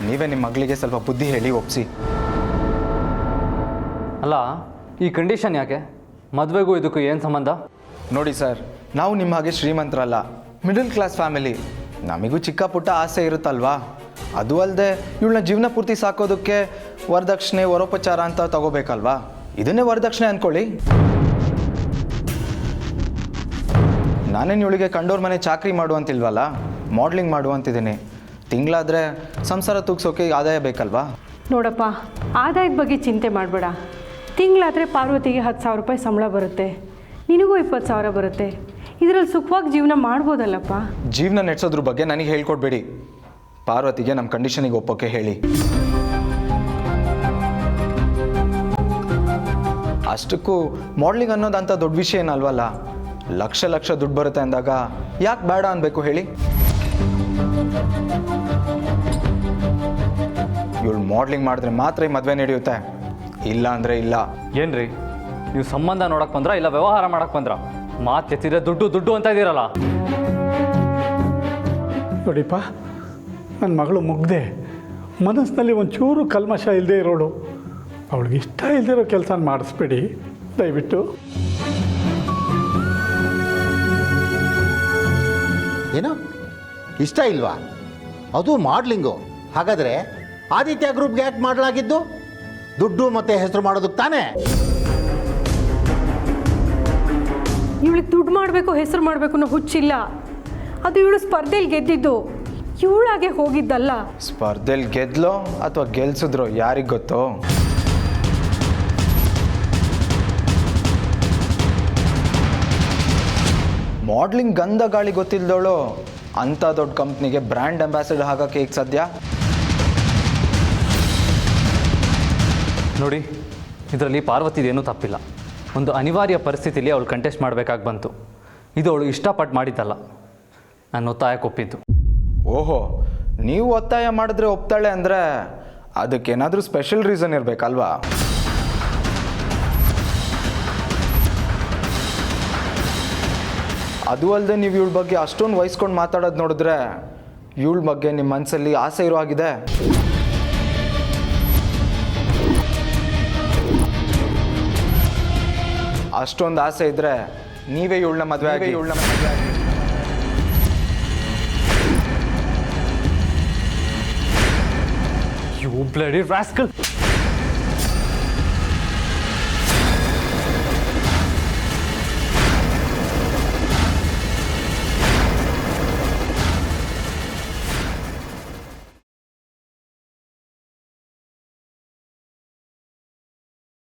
ನೀವೇ ನಿಮ್ಮ ಮಗಳಿಗೆ ಸ್ವಲ್ಪ ಬುದ್ಧಿ ಹೇಳಿ ಒಪ್ಪಿಸಿ. ಅಲ್ಲ, ಈ ಕಂಡೀಷನ್ ಯಾಕೆ? ಮದುವೆಗೂ ಇದಕ್ಕೂ ಏನು ಸಂಬಂಧ? ನೋಡಿ ಸರ್, ನಾವು ನಿಮ್ಮ ಹಾಗೆ ಶ್ರೀಮಂತರಲ್ಲ, ಮಿಡಲ್ ಕ್ಲಾಸ್ ಫ್ಯಾಮಿಲಿ. ನಮಗೂ ಚಿಕ್ಕ ಪುಟ್ಟ ಆಸೆ ಇರುತ್ತಲ್ವಾ? ಅದು ಅಲ್ಲದೆ ಇವಳನ್ನ ಜೀವನ ಪೂರ್ತಿ ಸಾಕೋದಕ್ಕೆ ವರದಕ್ಷಿಣೆ ವರೋಪಚಾರ ಅಂತ ತಗೋಬೇಕಲ್ವಾ? ಇದನ್ನೇ ವರದಕ್ಷಿಣೆ ಅಂದ್ಕೊಳ್ಳಿ. ನಾನೇನು ಇವಳಿಗೆ ಕಂಡೋರ್ ಮನೆ ಚಾಕ್ರಿ ಮಾಡುವಂತಿಲ್ವಲ್ಲ, ಮಾಡ್ಲಿಂಗ್ ಮಾಡುವಂತಿದ್ದೀನಿ. ತಿಂಗಳಾದರೆ ಸಂಸಾರ ತೂಗ್ಸೋಕೆ ಆದಾಯ ಬೇಕಲ್ವಾ? ನೋಡಪ್ಪ, ಆದಾಯದ ಬಗ್ಗೆ ಚಿಂತೆ ಮಾಡಬೇಡ. ತಿಂಗಳಾದರೆ ಪಾರ್ವತಿಗೆ 10,000 ರೂಪಾಯಿ ಸಂಬಳ ಬರುತ್ತೆ, ನಿನಗೂ 20,000 ಬರುತ್ತೆ. ಇದರಲ್ಲಿ ಸುಖವಾಗಿ ಜೀವನ ಮಾಡ್ಬೋದಲ್ಲಪ್ಪ. ಜೀವನ ನಡೆಸೋದ್ರ ಬಗ್ಗೆ ನನಗೆ ಹೇಳ್ಕೊಡ್ಬೇಡಿ. ಪಾರ್ವತಿಗೆ ನಮ್ಮ ಕಂಡೀಷನಿಗೆ ಒಪ್ಪೋಕೆ ಹೇಳಿ. ಅಷ್ಟಕ್ಕೂ ಮಾಡ್ಲಿಂಗ್ ಅನ್ನೋದಂಥ ದೊಡ್ಡ ವಿಷಯ ಏನಲ್ವಲ್ಲ. ಲಕ್ಷ ಲಕ್ಷ ದುಡ್ಡು ಬರುತ್ತೆ ಅಂದಾಗ ಯಾಕೆ ಬೇಡ ಅನ್ಬೇಕು ಹೇಳಿ? ಇವಳು ಮಾಡ್ಲಿಂಗ್ ಮಾಡಿದ್ರೆ ಮಾತ್ರ ಈ ಮದುವೆ ನಡೆಯುತ್ತೆ, ಇಲ್ಲ ಅಂದರೆ ಇಲ್ಲ. ಏನ್ರಿ, ನೀವು ಸಂಬಂಧ ನೋಡಕ್ಕೆ ಬಂದ್ರ ಇಲ್ಲ ವ್ಯವಹಾರ ಮಾಡಕ್ಕೆ ಬಂದ್ರ? ಮಾತು ಎತ್ತಿದ್ರೆ ದುಡ್ಡು ದುಡ್ಡು ಅಂತ ಇದ್ದೀರಲ್ಲ. ನೋಡಿಪ್ಪ, ನನ್ನ ಮಗಳು ಮುಗ್ದೆ, ಮನಸ್ಸಿನಲ್ಲಿ ಒಂಚೂರು ಕಲ್ಮಶ ಇಲ್ಲದೆ ಇರೋಳು. ಅವಳಿಗೆ ಇಷ್ಟ ಇಲ್ಲದಿರೋ ಕೆಲಸ ಮಾಡಿಸ್ಬೇಡಿ ದಯವಿಟ್ಟು. ಏನು ಇಷ್ಟ ಇಲ್ವಾ? ಅದು ಮಾಡ್ಲಿಂಗು. ಹಾಗಾದರೆ ಆದಿತ್ಯ ಗ್ರೂಪ್ಗೆ ಯಾಕೆ ಮಾಡಲಾಗಿದ್ದು? ದುಡ್ಡು ಮತ್ತು ಹೆಸರು ಮಾಡೋದಕ್ಕೆ ತಾನೇ. ಇವಳಿಗೆ ದುಡ್ಡು ಮಾಡಬೇಕು, ಹೆಸರು ಮಾಡಬೇಕು ಅನ್ನೋ ಹುಚ್ಚಿಲ್ಲ. ಅದು ಇವಳು ಸ್ಪರ್ಧೆಯಲ್ಲಿ ಗೆದ್ದಿದ್ದು, ಇವಳಾಗೆ ಹೋಗಿದ್ದಲ್ಲ. ಸ್ಪರ್ಧೆಯಲ್ಲಿ ಗೆದ್ಲೋ ಅಥವಾ ಗೆಲ್ಸಿದ್ರೋ ಯಾರಿಗೆ ಗೊತ್ತೋ? ಮಾಡ್ಲಿಂಗ್ ಗಂಧ ಗಾಳಿ ಗೊತ್ತಿಲ್ದವಳು ಅಂಥ ದೊಡ್ಡ ಕಂಪ್ನಿಗೆ ಬ್ರ್ಯಾಂಡ್ ಅಂಬಾಸಿಡರ್ ಹಾಕೋಕ್ಕೆ ಈಗ ಸದ್ಯ? ನೋಡಿ, ಇದರಲ್ಲಿ ಪಾರ್ವತಿದೇನೂ ತಪ್ಪಿಲ್ಲ. ಒಂದು ಅನಿವಾರ್ಯ ಪರಿಸ್ಥಿತಿಯಲ್ಲಿ ಅವಳು ಕಂಟೆಸ್ಟ್ ಮಾಡಬೇಕಾಗಿ ಬಂತು. ಇದು ಅವಳು ಇಷ್ಟಪಟ್ಟು ಮಾಡಿದ್ದಲ್ಲ, ನಾನು ಒತ್ತಾಯಕ್ಕೆ ಒಪ್ಪಿದ್ದು. ಓಹೋ, ನೀವು ಒತ್ತಾಯ ಮಾಡಿದ್ರೆ ಒಪ್ತಾಳೆ ಅಂದರೆ ಅದಕ್ಕೇನಾದರೂ ಸ್ಪೆಷಲ್ ರೀಸನ್ ಇರಬೇಕಲ್ವಾ? ಅದು ಅಲ್ಲದೆ ನೀವು ಇವಳ ಬಗ್ಗೆ ಅಷ್ಟೊಂದು ವಹಿಸ್ಕೊಂಡು ಮಾತಾಡೋದು ನೋಡಿದ್ರೆ ಇವಳ ಬಗ್ಗೆ ನಿಮ್ಮ ಮನಸ್ಸಲ್ಲಿ ಆಸೆ ಇರೋ ಆಗಿದೆ. ಅಷ್ಟೊಂದು ಆಸೆ ಇದ್ದರೆ ನೀವೇ ಇವಳನ್ನ ಮದುವೆ ಆಗಿ ಯು ಬ್ಲಡಿ ರಾಸ್ಕಲ್!